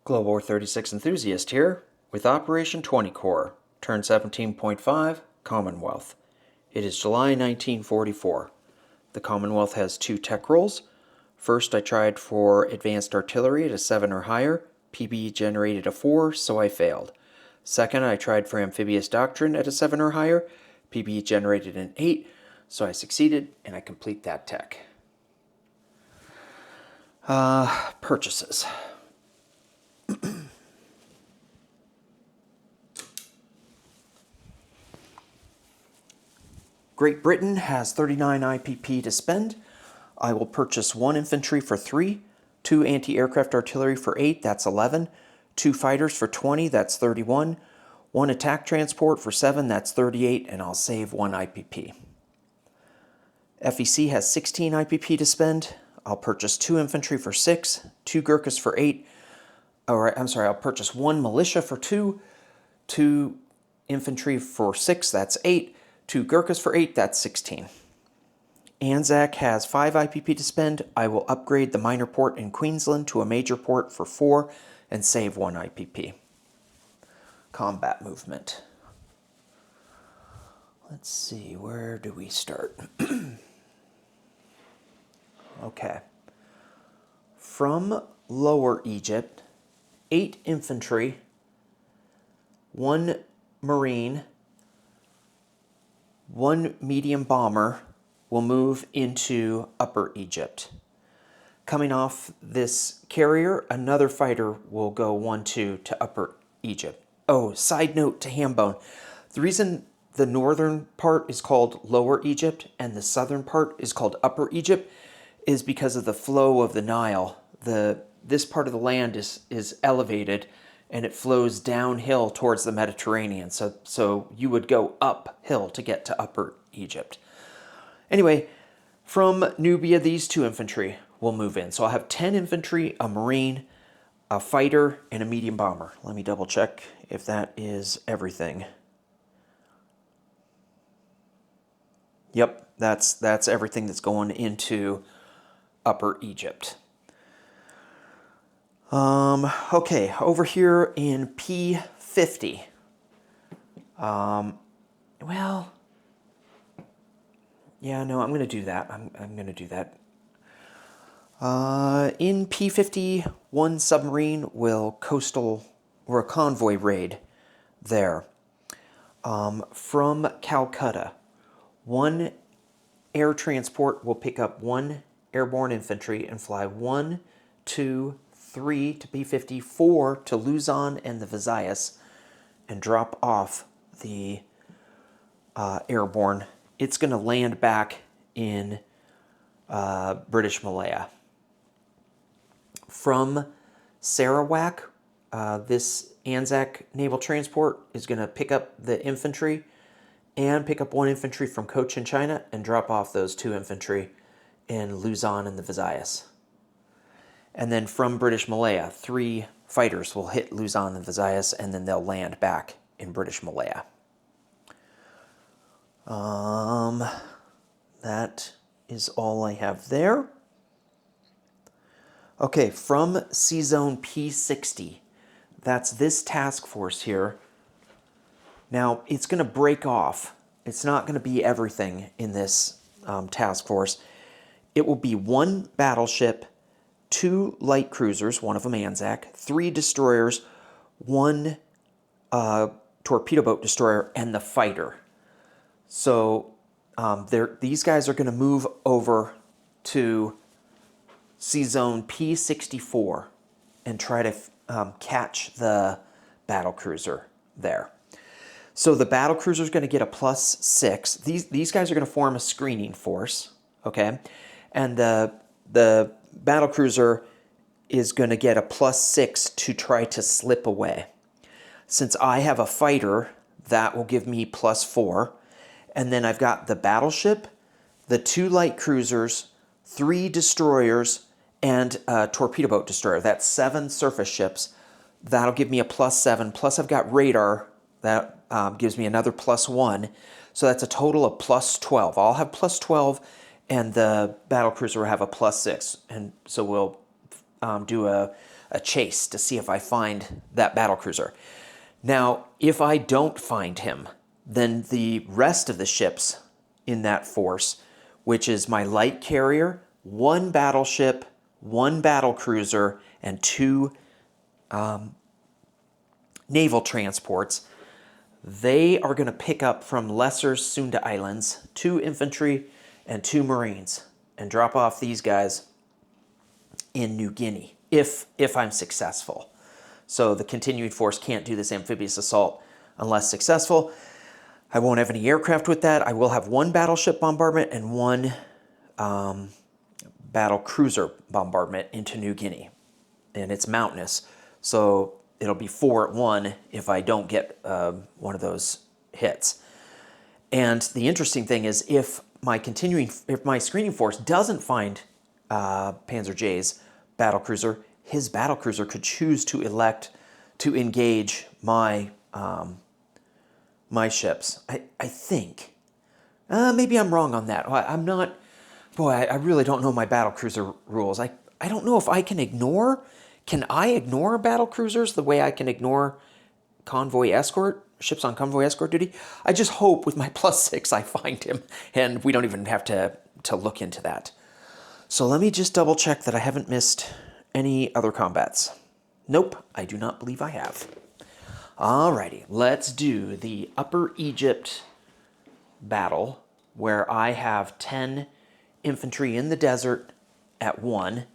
Global War 36 enthusiast here with Operation 20 Core, turn 17.5, Commonwealth. It is July 1944. The Commonwealth has 2 tech rolls. First, I tried for advanced artillery at a 7 or higher. PB generated a 4, so I failed. Second, I tried for amphibious doctrine at a 7 or higher. PB generated an 8, so I succeeded, and I complete that tech. Purchases. Great Britain has 39 IPP to spend. I will purchase 1 infantry for 3, 2 anti-aircraft artillery for 8, that's 11, 2 fighters for 20, that's 31, 1 attack transport for 7, that's 38, and I'll save 1 IPP. FEC has 16 IPP to spend. I'll purchase 2 infantry for 6, 2 Gurkhas for 8, I'll purchase 1 militia for 2, 2 infantry for 6, that's 8, 2 Gurkhas for 8, that's 16. Anzac has 5 IPP to spend. I will upgrade the minor port in Queensland to a major port for 4 and save 1 IPP. Combat movement. Let's see, where do we start? Okay. From Lower Egypt, 8 infantry, 1 marine, 1 medium bomber will move into Upper Egypt. Coming off this carrier, another fighter will go 1-2 to Upper Egypt. Oh, side note to Hambone. The reason the northern part is called Lower Egypt and the southern part is called Upper Egypt is because of the flow of the Nile. This part of the land is elevated and it flows downhill towards the Mediterranean. So you would go uphill to get to Upper Egypt. Anyway, from Nubia, these 2 infantry will move in. So I'll have 10 infantry, a marine, a fighter, and a medium bomber. Let me double check if that is everything. Yep, that's everything that's going into Upper Egypt. Okay, over here in P50. Well, yeah, no, I'm going to do that. I'm going to do that. In P50, 1 submarine will coastal or a convoy raid there. From Calcutta, 1 air transport will pick up 1 airborne infantry and fly 1, 2, 3 to P50, 4 to Luzon and the Visayas and drop off the airborne. It's going to land back in British Malaya. From Sarawak, this Anzac naval transport is going to pick up the infantry and pick up 1 infantry from Cochin, China, and drop off those 2 infantry in Luzon and the Visayas. And then from British Malaya, 3 fighters will hit Luzon and Visayas, and then they'll land back in British Malaya. That is all I have there. Okay, from C-Zone P60, that's this task force here. Now, it's going to break off. It's not going to be everything in this task force. It will be 1 battleship, 2 light cruisers, one of them Anzac, 3 destroyers, 1 torpedo boat destroyer, and the fighter. So these guys are going to move over to C-Zone P64 and try to catch the battlecruiser there. So the battlecruiser is going to get a +6. These guys are going to form a screening force, okay? And the battlecruiser is going to get a +6 to try to slip away. Since I have a fighter, that will give me +4. And then I've got the battleship, the 2 light cruisers, 3 destroyers, and a torpedo boat destroyer. That's 7 surface ships. That'll give me a +7. Plus I've got radar. That gives me another +1. So that's a total of +12. I'll have +12, and the battlecruiser will have a +6. And so we'll do a a chase to see if I find that battlecruiser. Now, if I don't find him, then the rest of the ships in that force, which is my light carrier, 1 battleship, 1 battlecruiser, and 2 naval transports, they are going to pick up from lesser Sunda Islands 2 infantry and 2 marines and drop off these guys in New Guinea if I'm successful. So the continuing force can't do this amphibious assault unless successful. I won't have any aircraft with that. I will have 1 battleship bombardment and 1 battle cruiser bombardment into New Guinea. And it's mountainous, so it'll be 4 at 1 if I don't get one of those hits. And the interesting thing is if my screening force doesn't find Panzer J's battlecruiser, his battlecruiser could choose to elect to engage my my ships. I think. Maybe I'm wrong on that. I'm not. Boy, I really don't know my battlecruiser rules. I don't know if I can ignore. Can I ignore battlecruisers the way I can ignore convoy escort ships on convoy escort duty? I just hope with my +6 I find him, and we don't even have to look into that. So let me just double check that I haven't missed any other combats. Nope, I do not believe I have. Alrighty, let's do the Upper Egypt battle where I have 10 infantry in the desert at 1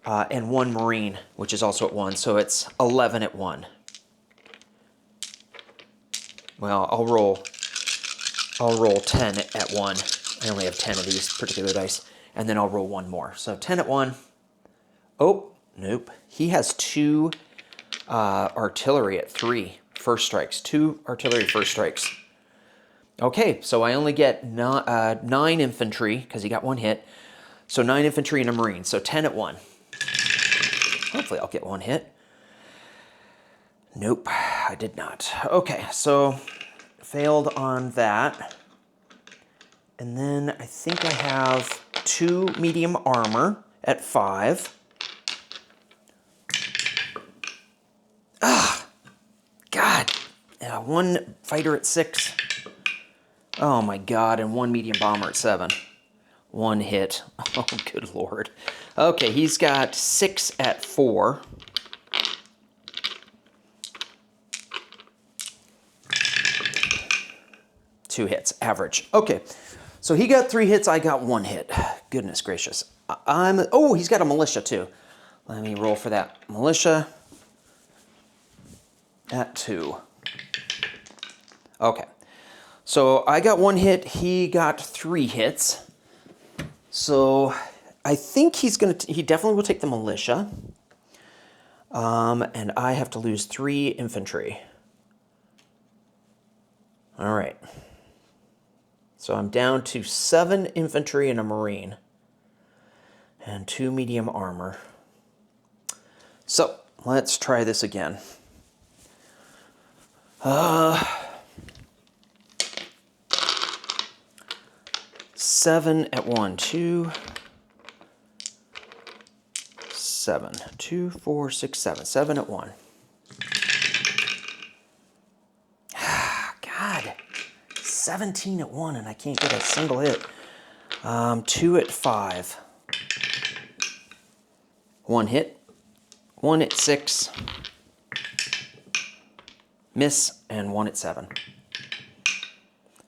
and 1 marine, which is also at 1, so it's 11 at 1. Well, I'll roll 10 at 1. I only have 10 of these particular dice, and then I'll roll 1 more. So 10 at 1. Oh, nope. He has 2 artillery at 3 first strikes. 2 artillery first strikes. Okay, so I only get 9 infantry, because he got 1 hit. So 9 infantry and a marine, so 10 at 1. Hopefully I'll get 1 hit. Nope, I did not. Okay, so failed on that. And then I think I have 2 medium armor at 5. God. 1 fighter at 6. Oh my God, and 1 medium bomber at 7. 1 hit. Oh, good Lord. Okay, he's got 6 at 4. Two hits, average. Okay, so he got 3 hits, I got 1 hit. Goodness gracious. Oh, he's got a militia too. Let me roll for that militia. At 2. Okay, so I got 1 hit, he got 3 hits. So I think he definitely will take the militia. And I have to lose 3 infantry. All right. So I'm down to 7 infantry and a marine. And 2 medium armor. So let's try this again. 7 at 1, 2, 7, 2, 4, 6, 7, 7 at 1. God, 17 at 1 and I can't get a single hit. 2 at 5. 1 hit. 1 at 6. Miss, and 1 at 7.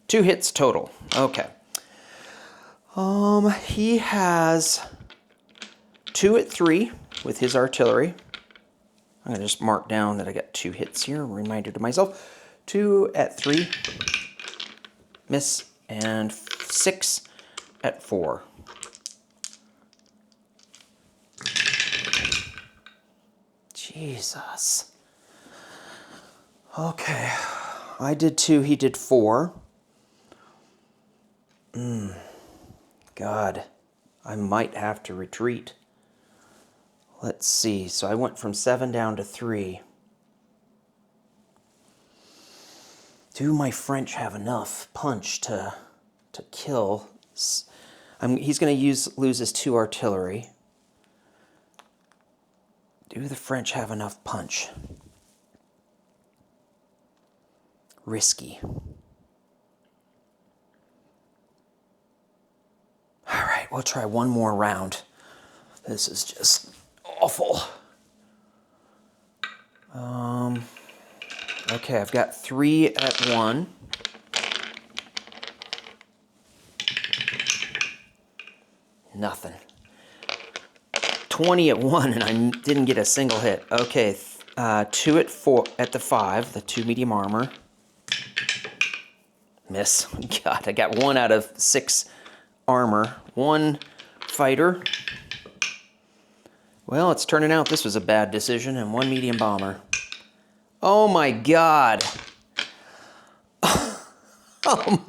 2 hits total. Okay. He has 2 at 3 with his artillery. I'm going to just mark down that I got 2 hits here. Reminder to myself. 2 at 3. Miss, and 6 at 4. Jesus. Okay. I did 2, he did 4. God, I might have to retreat. Let's see. So I went from 7 down to 3. Do my French have enough punch to kill? He's going to lose his 2 artillery. Do the French have enough punch? Risky. All right, we'll try one more round. This is just awful. Okay, I've got 3 at 1. Nothing. 20 at 1, and I didn't get a single hit. Okay, 2 at 4 at the 5, the 2 medium armor. Miss. God, I got 1 out of 6 armor. 1 fighter. Well, it's turning out this was a bad decision, and 1 medium bomber. Oh my God. Oh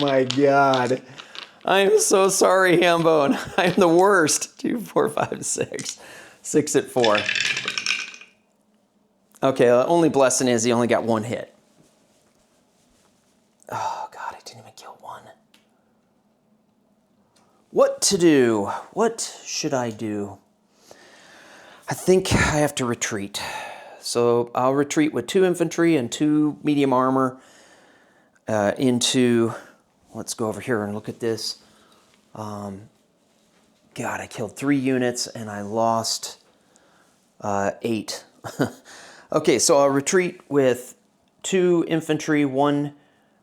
my God. I am so sorry, Hambone. I'm the worst. 2, 4, 5, 6. 6 at 4. Okay, the only blessing is he only got 1 hit. Oh God, I didn't even kill 1. What to do? What should I do? I think I have to retreat. So I'll retreat with 2 infantry and 2 medium armor into... Let's go over here and look at this. God, I killed 3 units and I lost 8. Okay, so I'll retreat with 2 infantry, 1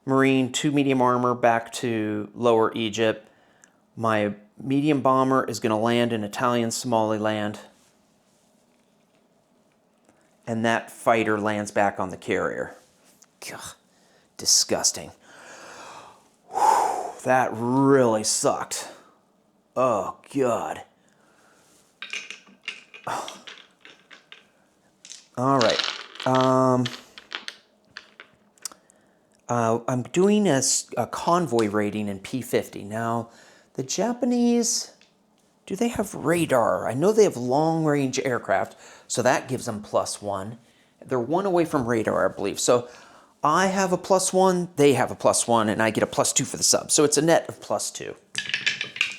marine, 2 medium armor back to Lower Egypt. My medium bomber is going to land in Italian Somaliland. And that fighter lands back on the carrier. God, disgusting. Whew, that really sucked. Oh, God. Oh. All right. I'm doing a convoy raiding in P50. Now, the Japanese, do they have radar? I know they have long-range aircraft, so that gives them +1. They're 1 away from radar, I believe. So I have a +1, they have a +1, and I get a +2 for the sub. So it's a net of +2.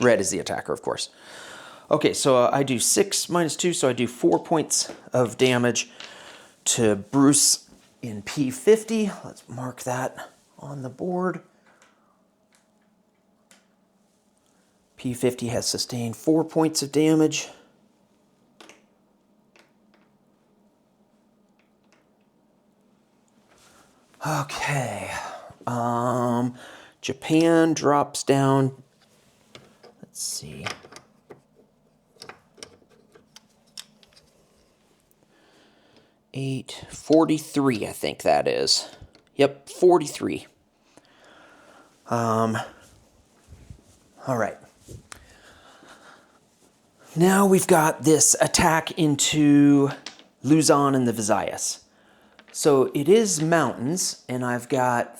Red is the attacker, of course. Okay, so I do 6 minus 2, so I do 4 points of damage to Bruce in P50. Let's mark that on the board. P50 has sustained 4 points of damage. Okay. Japan drops down. Let's see. Eight, 43, I think that is. Yep, 43. All right. Now we've got this attack into Luzon and the Visayas. So it is mountains, and I've got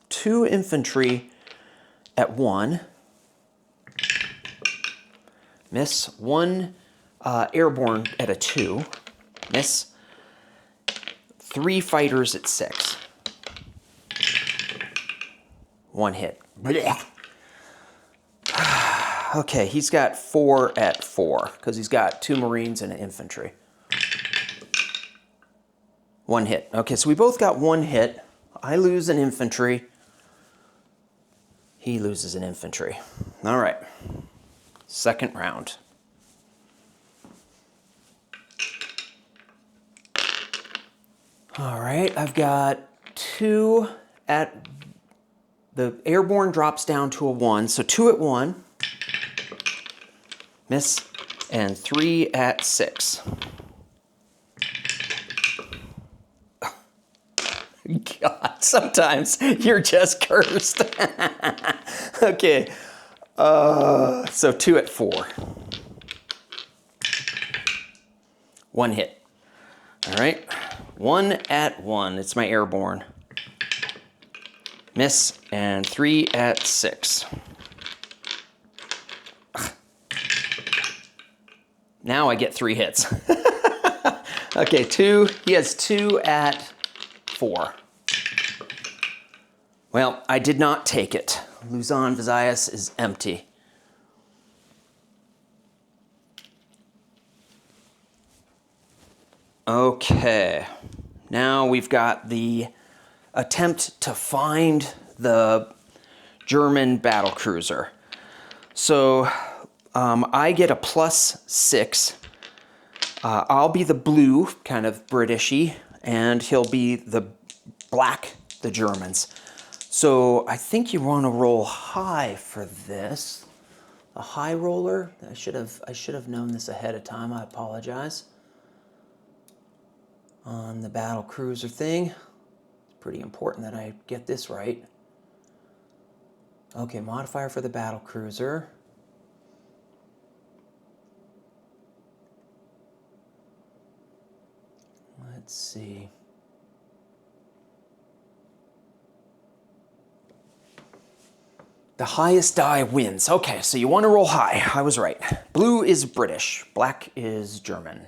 2 infantry at 1. Miss. 1 airborne at a 2. Miss. 3 fighters at 6. 1 hit. Blech. Okay, he's got 4 at 4, because he's got 2 Marines and an infantry. 1 hit. Okay, so we both got 1 hit. I lose an infantry. He loses an infantry. All right. Second round. All right, I've got 2 at... The airborne drops down to a 1, so 2 at 1. Miss. And 3 at 6. God, sometimes you're just cursed. Okay. So 2 at 4. 1 hit. All right. 1 at 1. It's my airborne. Miss. And 3 at 6. Now I get 3 hits. Okay, 2. He has 2 at 4. Well, I did not take it. Luzon, Visayas is empty. Okay, now we've got the attempt to find the German battle cruiser. So I get a +6. I'll be the blue, kind of Britishy, and he'll be the black, the Germans. So I think you want to roll high for this. A high roller. I should have known this ahead of time. I apologize. On the battle cruiser thing, it's pretty important that I get this right. Okay, modifier for the battle cruiser. Let's see. The highest die wins. Okay, so you want to roll high. I was right. Blue is British. Black is German.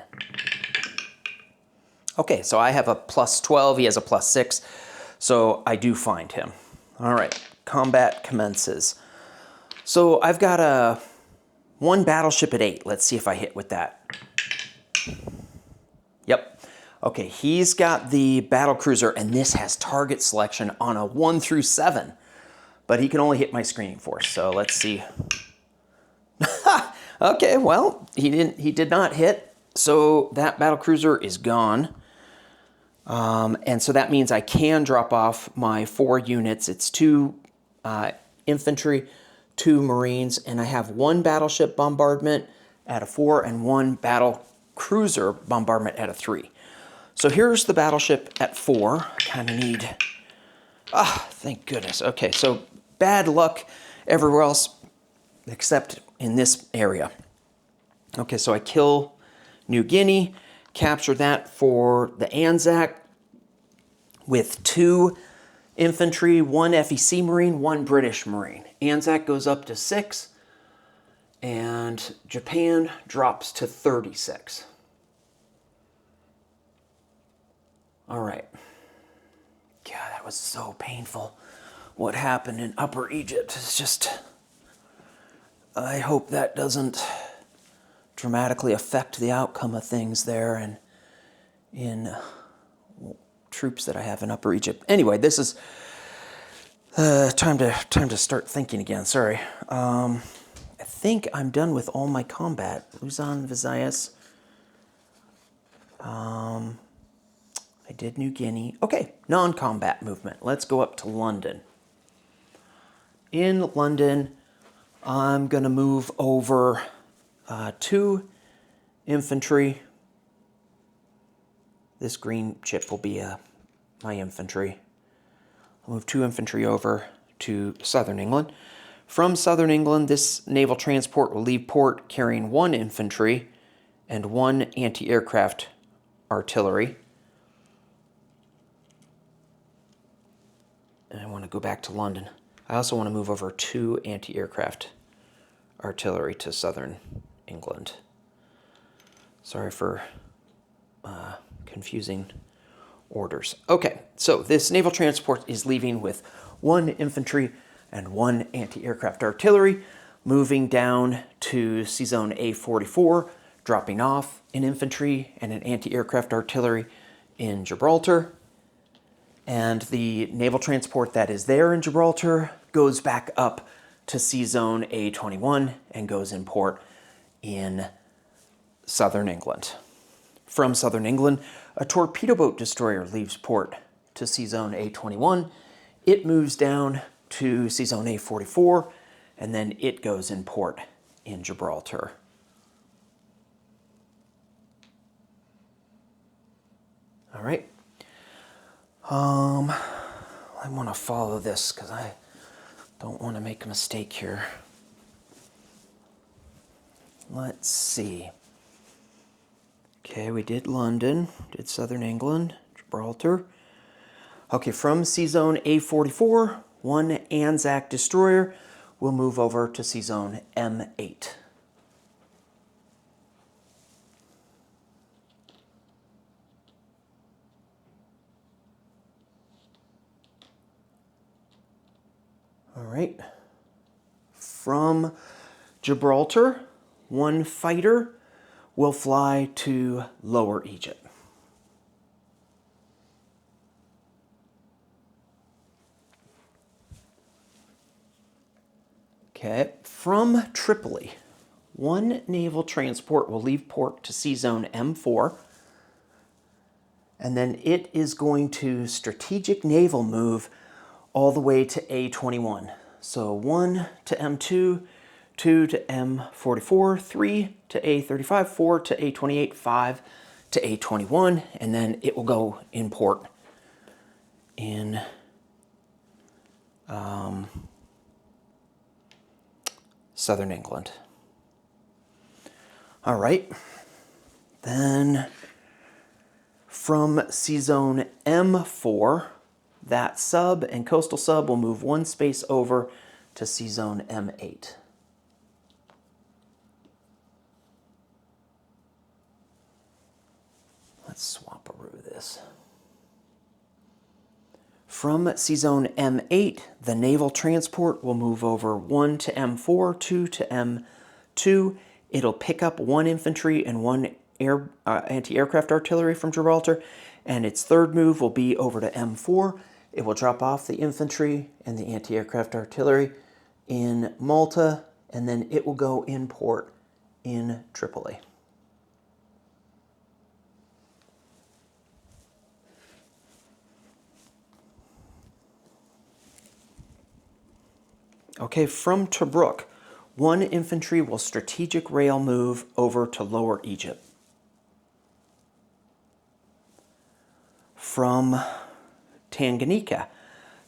Okay, so I have a +12. He has a +6. So I do find him. All right, combat commences. So I've got one battleship at 8. Let's see if I hit with that. Yep. Okay, he's got the battle cruiser, and this has target selection on a 1 through 7. But he can only hit my screening force, so let's see. Okay, well, he did not hit, so that battle cruiser is gone. And so that means I can drop off my 4 units. It's 2 infantry, 2 Marines, and I have 1 battleship bombardment at a 4 and 1 battle cruiser bombardment at a 3. So here's the battleship at 4. I kind of need... thank goodness. Okay, so bad luck everywhere else except in this area. Okay, so I kill New Guinea, capture that for the Anzac with 2 infantry, 1 FEC Marine, 1 British Marine. Anzac goes up to 6, and Japan drops to 36. All right. God, that was so painful. What happened in Upper Egypt is just... I hope that doesn't dramatically affect the outcome of things there and in troops that I have in Upper Egypt. Anyway, this is time to start thinking again. Sorry. I think I'm done with all my combat. Luzon, Visayas. I did New Guinea. Okay, non-combat movement. Let's go up to London. In London, I'm going to move over 2 infantry. This green chip will be my infantry. I'll move 2 infantry over to southern England. From southern England, this naval transport will leave port carrying 1 infantry and 1 anti-aircraft artillery. And I want to go back to London. I also want to move over 2 anti-aircraft artillery to southern England. Sorry for confusing orders. Okay, so this naval transport is leaving with 1 infantry and 1 anti-aircraft artillery, moving down to Sea Zone A44, dropping off an infantry and an anti-aircraft artillery in Gibraltar. And the naval transport that is there in Gibraltar goes back up to Sea Zone A21 and goes in port in southern England. From southern England, a torpedo boat destroyer leaves port to Sea Zone A21. It moves down to Sea Zone A44, and then it goes in port in Gibraltar. All right. I want to follow this because I don't want to make a mistake here. Let's see. Okay, we did London, did southern England, Gibraltar. Okay, from Sea Zone A44, 1 Anzac destroyer will move over to Sea Zone M8. All right. From Gibraltar, 1 fighter will fly to Lower Egypt. Okay, from Tripoli, one naval transport will leave port to Sea Zone M4, and then it is going to strategic naval move all the way to A21. So 1 to M2, 2 to M44, 3 to A35, 4 to A28, 5 to A21, and then it will go in port in southern England. All right, then from Sea Zone M4, that sub and coastal sub will move one space over to Sea Zone M8. Let's swap over this. From Sea Zone M8, the naval transport will move over 1 to M4, 2 to M2. It'll pick up 1 infantry and 1 anti-aircraft artillery from Gibraltar, and its third move will be over to M4. It will drop off the infantry and the anti-aircraft artillery in Malta, and then it will go in port in Tripoli. Okay, from Tobruk, 1 infantry will strategic rail move over to Lower Egypt. From Tanganyika,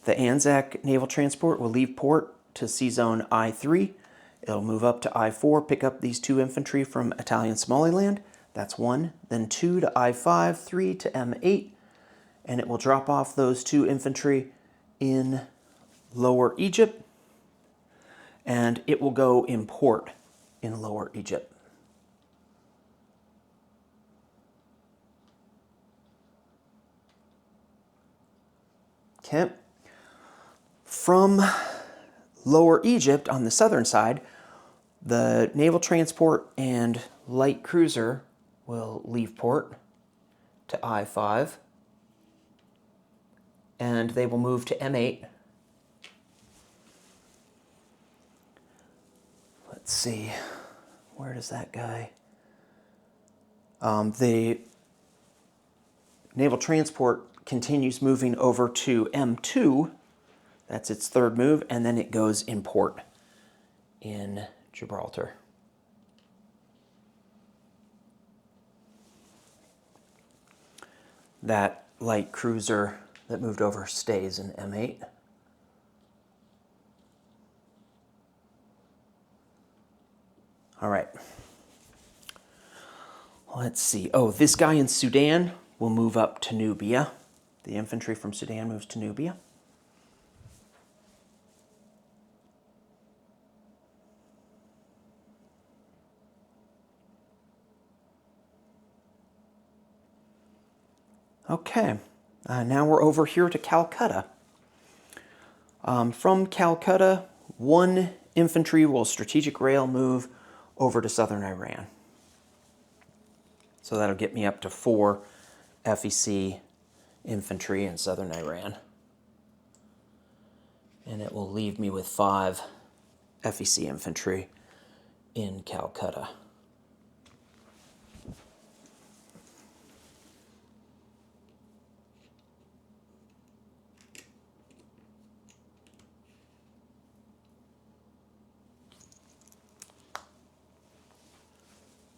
the Anzac naval transport will leave port to Sea Zone I3. It'll move up to I4, pick up these 2 infantry from Italian Somaliland. That's 1. Then 2 to I5, 3 to M8, and it will drop off those 2 infantry in Lower Egypt, and it will go in port in Lower Egypt. Okay. From Lower Egypt on the southern side, the naval transport and light cruiser will leave port to I5, and they will move to M8. Let's see, where does that guy? The naval transport continues moving over to M2. That's its third move, and then it goes in port in Gibraltar. That light cruiser that moved over stays in M8. All right. Let's see. Oh, this guy in Sudan will move up to Nubia. The infantry from Sudan moves to Nubia. Okay, now we're over here to Calcutta. From Calcutta, 1 infantry will strategic rail move over to southern Iran. So that'll get me up to 4 FEC infantry in southern Iran. And it will leave me with 5 FEC infantry in Calcutta.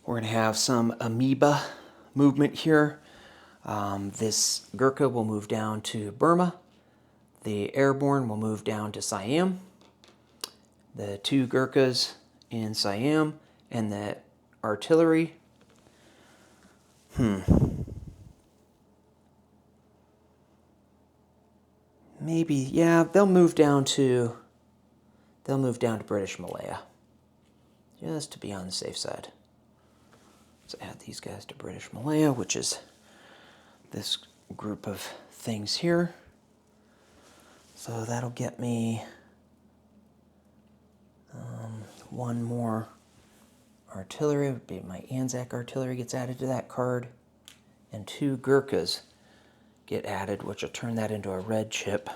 We're going to have some amoeba movement here. This Gurkha will move down to Burma. The airborne will move down to Siam. The 2 Gurkhas in Siam and the artillery. Maybe, yeah, they'll move down to British Malaya, just to be on the safe side. Let's add these guys to British Malaya, which is this group of things here. So that'll get me 1 more artillery. Would be my Anzac artillery gets added to that card, and 2 Gurkhas get added, which will turn that into a red chip.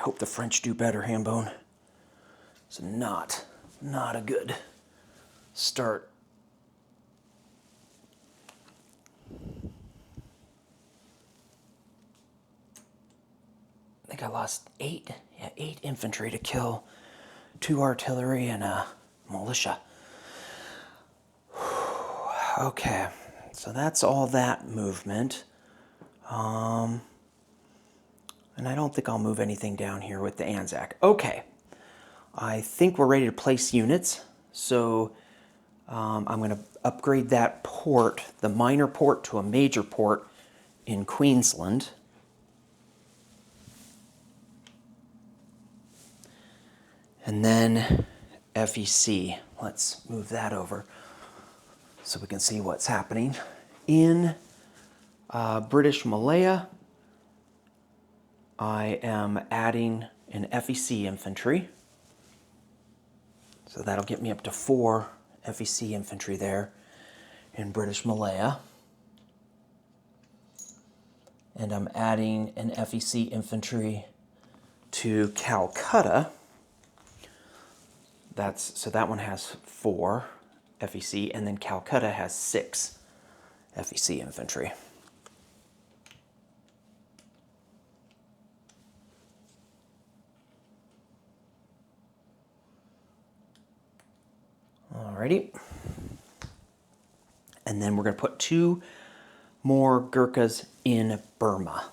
hope the French do better, Hambone. It's not a good start. I think I lost 8 infantry to kill 2 artillery and a militia. Okay, so that's all that movement. And I don't think I'll move anything down here with the Anzac. Okay, I think we're ready to place units. So I'm going to upgrade that port, the minor port, to a major port in Queensland. And then FEC, let's move that over so we can see what's happening. In British Malaya, I am adding an FEC infantry. So that'll get me up to 4 FEC infantry there in British Malaya. And I'm adding an FEC infantry to Calcutta. So that one has 4 FEC, and then Calcutta has 6 FEC infantry. Alrighty. And then we're going to put 2 more Gurkhas in Burma.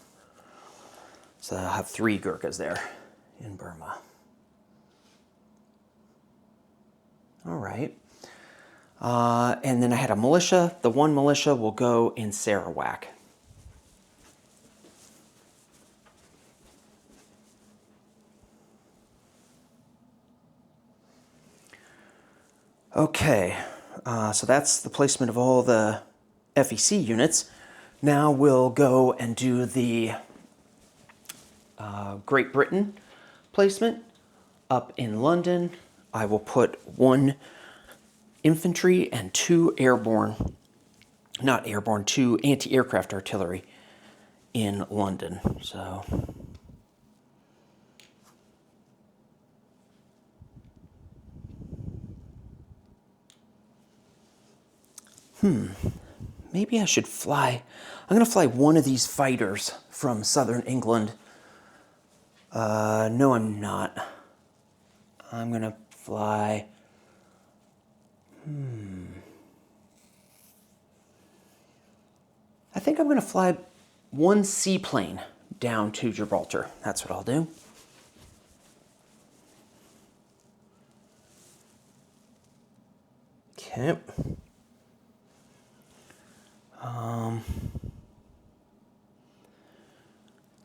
So I'll have 3 Gurkhas there in Burma. All right. And then I had a militia. The 1 militia will go in Sarawak. Okay, so that's the placement of all the FEC units. Now we'll go and do the Great Britain placement up in London. I will put 1 infantry and 2 airborne, not airborne, 2 anti-aircraft artillery in London. So maybe I should fly. I'm going to fly 1 of these fighters from southern England. No, I'm not. I'm going to fly. I think I'm going to fly 1 seaplane down to Gibraltar. That's what I'll do. Okay.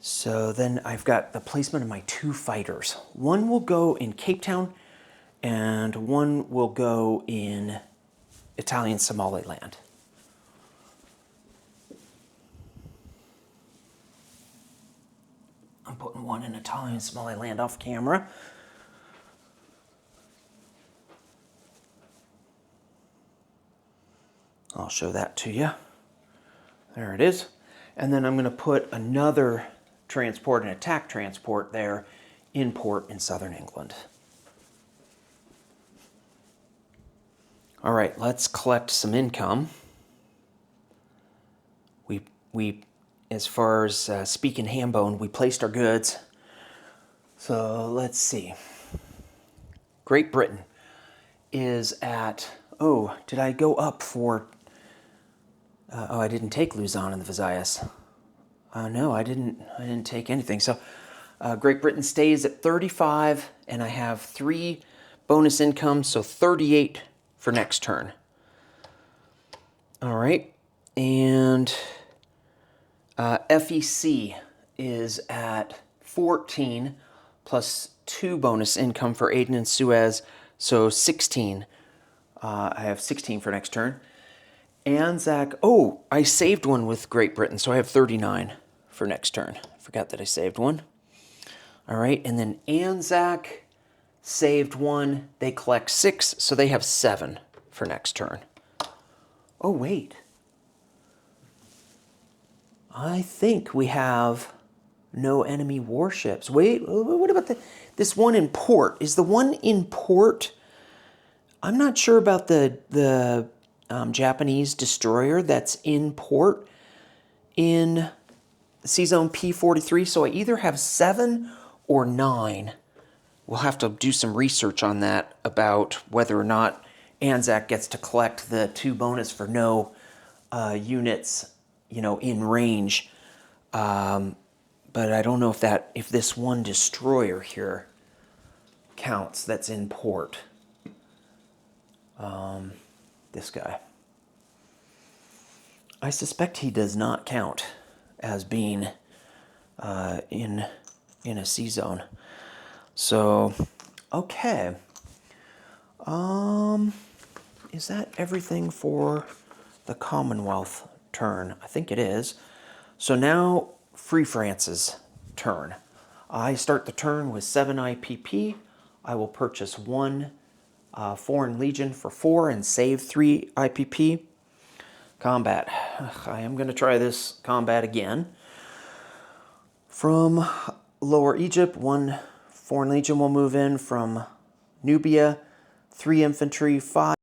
So then I've got the placement of my 2 fighters. 1 will go in Cape Town and 1 will go in Italian Somaliland. I'm putting 1 in Italian Somaliland off camera. I'll show that to you. There it is. And then I'm going to put another transport, an attack transport there in port in southern England. All right, let's collect some income. We as far as speaking Hambone, we placed our goods. So let's see. Great Britain is at, oh, did I go up for, oh, I didn't take Luzon and the Visayas. No, I didn't take anything. So Great Britain stays at 35, and I have 3 bonus income, so 38 for next turn. All right, and FEC is at 14 plus 2 bonus income for Aden and Suez, so 16. I have 16 for next turn. Anzac, oh, I saved 1 with Great Britain, so I have 39 for next turn. Forgot that I saved 1. All right, and then Anzac saved 1. They collect 6, so they have 7 for next turn. Oh, wait. I think we have No enemy warships. Wait, what about this one in port? Is the one in port? I'm not sure about the Japanese destroyer that's in port in C-Zone P43. So I either have 7 or 9. We'll have to do some research on that about whether or not Anzac gets to collect the 2 bonus for no units, in range. But I don't know if this one destroyer here counts that's in port. This guy. I suspect he does not count as being in a C zone. So, okay. Is that everything for the Commonwealth turn? I think it is. So now, Free France's turn. I start the turn with 7 IPP. I will purchase 1 Foreign Legion for 4 and save 3 IPP. Combat. I am going to try this combat again. From Lower Egypt, 1 Foreign Legion will move in. From Nubia, 3 infantry, 5